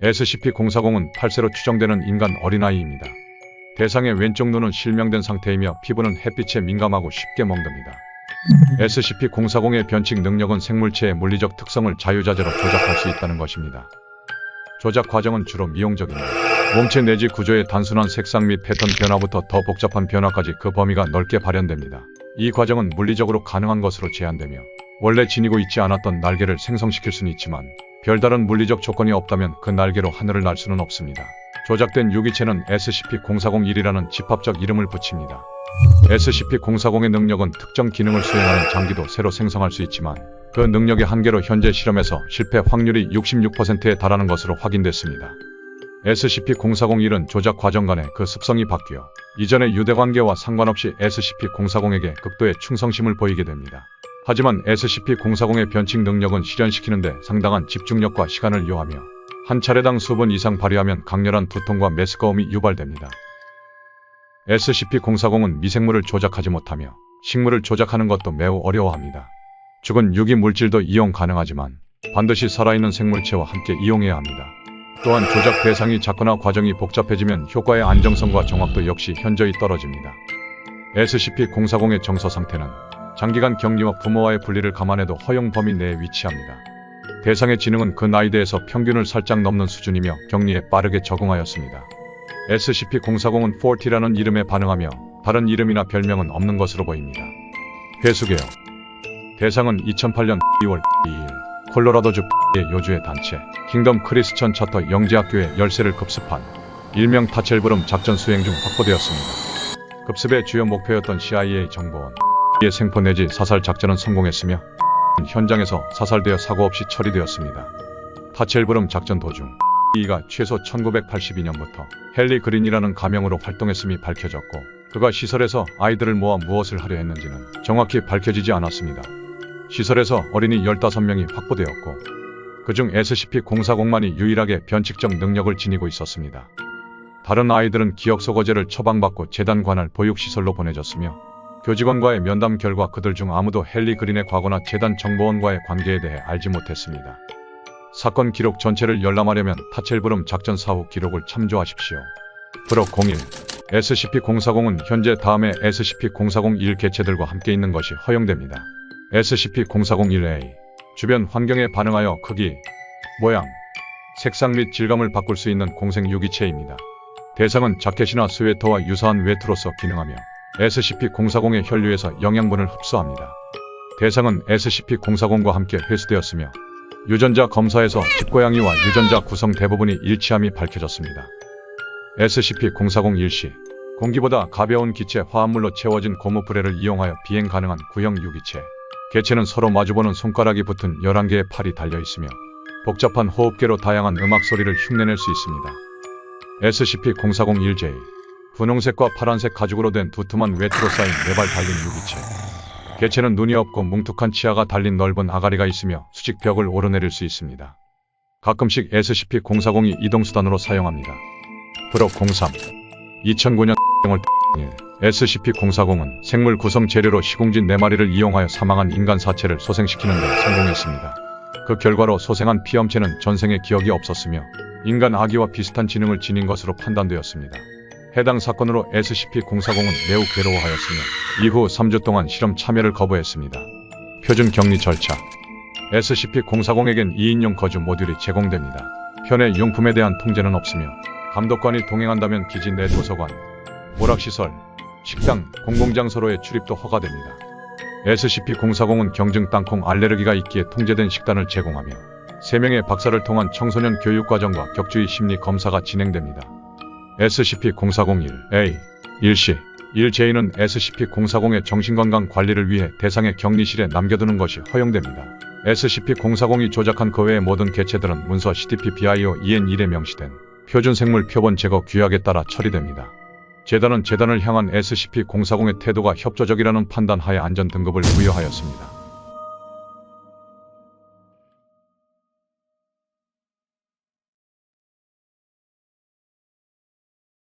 SCP-040은 8세로 추정되는 인간 어린아이입니다. 대상의 왼쪽 눈은 실명된 상태이며 피부는 햇빛에 민감하고 쉽게 멍듭니다. SCP-040의 변칙 능력은 생물체의 물리적 특성을 자유자재로 조작할 수 있다는 것입니다. 조작 과정은 주로 미용적입니다. 몸체 내지 구조의 단순한 색상 및 패턴 변화부터 더 복잡한 변화까지 그 범위가 넓게 발현됩니다. 이 과정은 물리적으로 가능한 것으로 제한되며 원래 지니고 있지 않았던 날개를 생성시킬 수는 있지만 별다른 물리적 조건이 없다면 그 날개로 하늘을 날 수는 없습니다. 조작된 유기체는 SCP-041이라는 집합적 이름을 붙입니다. SCP-040의 능력은 특정 기능을 수행하는 장기도 새로 생성할 수 있지만 그 능력의 한계로 현재 실험에서 실패 확률이 66%에 달하는 것으로 확인됐습니다. SCP-041은 조작 과정 간에 그 습성이 바뀌어 이전의 유대관계와 상관없이 SCP-040에게 극도의 충성심을 보이게 됩니다. 하지만 SCP-040의 변칙 능력은 실현시키는데 상당한 집중력과 시간을 요하며 한 차례당 수번 이상 발휘하면 강렬한 두통과 메스꺼움이 유발됩니다. SCP-040은 미생물을 조작하지 못하며 식물을 조작하는 것도 매우 어려워합니다. 죽은 유기 물질도 이용 가능하지만 반드시 살아있는 생물체와 함께 이용해야 합니다. 또한 조작 대상이 작거나 과정이 복잡해지면 효과의 안정성과 정확도 역시 현저히 떨어집니다. SCP-040의 정서 상태는 장기간 격리와 부모와의 분리를 감안해도 허용 범위 내에 위치합니다. 대상의 지능은 그 나이대에서 평균을 살짝 넘는 수준이며 격리에 빠르게 적응하였습니다. SCP-040은 40라는 이름에 반응하며 다른 이름이나 별명은 없는 것으로 보입니다. 회수개요. 대상은 2008년 2월 2일 콜로라도주 의 요주의 단체 킹덤 크리스천 차터 영재학교에 열세를 급습한 일명 타첼브름 작전 수행 중 확보되었습니다. 급습의 주요 목표였던 CIA 정보원 의 생포 내지 사살 작전은 성공했으며 현장에서 사살되어 사고 없이 처리되었습니다. 타첼브름 작전 도중 이가 최소 1982년부터 헨리 그린이라는 가명으로 활동했음이 밝혀졌고 그가 시설에서 아이들을 모아 무엇을 하려 했는지는 정확히 밝혀지지 않았습니다. 시설에서 어린이 15명이 확보되었고 그중 SCP-040만이 유일하게 변칙적 능력을 지니고 있었습니다. 다른 아이들은 기억 소거제를 처방받고 재단 관할 보육시설로 보내졌으며 교직원과의 면담 결과 그들 중 아무도 헨리 그린의 과거나 재단 정보원과의 관계에 대해 알지 못했습니다. 사건 기록 전체를 열람하려면 타첼브름 작전 사후 기록을 참조하십시오. 프로 01 SCP-040은 현재 다음의 SCP-041 개체들과 함께 있는 것이 허용됩니다. SCP-041A 주변 환경에 반응하여 크기, 모양, 색상 및 질감을 바꿀 수 있는 공생 유기체입니다. 대상은 자켓이나 스웨터와 유사한 외투로서 기능하며 SCP-040의 혈류에서 영양분을 흡수합니다. 대상은 SCP-040과 함께 회수되었으며 유전자 검사에서 집고양이와 유전자 구성 대부분이 일치함이 밝혀졌습니다. SCP-040-1시 공기보다 가벼운 기체 화합물로 채워진 고무브레를 이용하여 비행 가능한 구형 유기체. 개체는 서로 마주보는 손가락이 붙은 11개의 팔이 달려있으며 복잡한 호흡계로 다양한 음악 소리를 흉내낼 수 있습니다. SCP-040-1J 분홍색과 파란색 가죽으로 된 두툼한 외투로 쌓인 4발 달린 유기체. 개체는 눈이 없고 뭉툭한 치아가 달린 넓은 아가리가 있으며 수직벽을 오르내릴 수 있습니다. 가끔씩 SCP-040이 이동수단으로 사용합니다. 프로 03 2009년 1 SCP-040은 생물 구성 재료로 시궁진 4마리를 이용하여 사망한 인간 사체를 소생시키는 데 성공했습니다. 그 결과로 소생한 피엄체는 전생에 기억이 없었으며 인간 아기와 비슷한 지능을 지닌 것으로 판단되었습니다. 해당 사건으로 SCP-040은 매우 괴로워하였으며 이후 3주 동안 실험 참여를 거부했습니다. 표준 격리 절차 SCP-040에겐 2인용 거주 모듈이 제공됩니다. 현행 용품에 대한 통제는 없으며 감독관이 동행한다면 기지 내 도서관, 오락시설, 식당, 공공장소로의 출입도 허가됩니다. SCP-040은 경증 땅콩 알레르기가 있기에 통제된 식단을 제공하며 3명의 박사를 통한 청소년 교육과정과 격주의 심리 검사가 진행됩니다. SCP-040-1A 1시 1J는 SCP-040의 정신건강 관리를 위해 대상의 격리실에 남겨두는 것이 허용됩니다. SCP-040이 조작한 그 외의 모든 개체들은 문서 CDP-BIO-EN1에 명시된 표준생물 표본 제거 규약에 따라 처리됩니다. 재단은 재단을 향한 SCP-040의 태도가 협조적이라는 판단하에 안전 등급을 부여하였습니다.